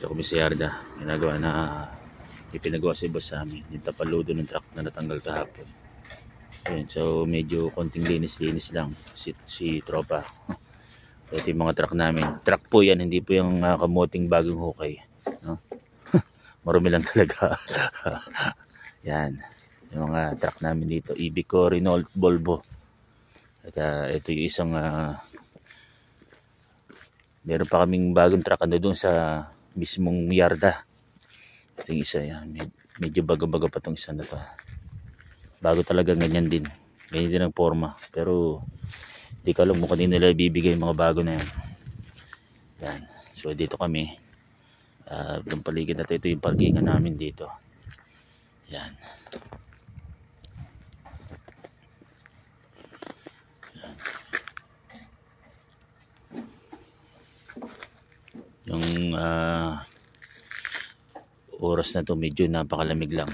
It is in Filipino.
Dito kami sa yarda. Ginagawa na ipinagawa si boss sa amin. Yung tapaludo ng truck na natanggal kahapon. Ayun, so medyo konting linis-linis lang si tropa. So, ito yung mga truck namin. Truck po yan, hindi po yung kamuting bagong hukay. No? Marumi lang talaga. Yan. Yung mga truck namin dito. Iveco, Renault, Volvo. At ito yung isang meron pa kaming bagong truck doon sa mismong yarda. Ito yung isa yan. Medyo bago-bago pa itong isa na to. Bago talaga, ganyan din. Ganyan din ang forma. Pero hindi ko alam kung kanino nila ibibigay yung mga bago na yan. Yan. So dito kami. Itong paligid na ito yung parkingan namin dito. Yan. Yung oras na to medyo napakalamig lang.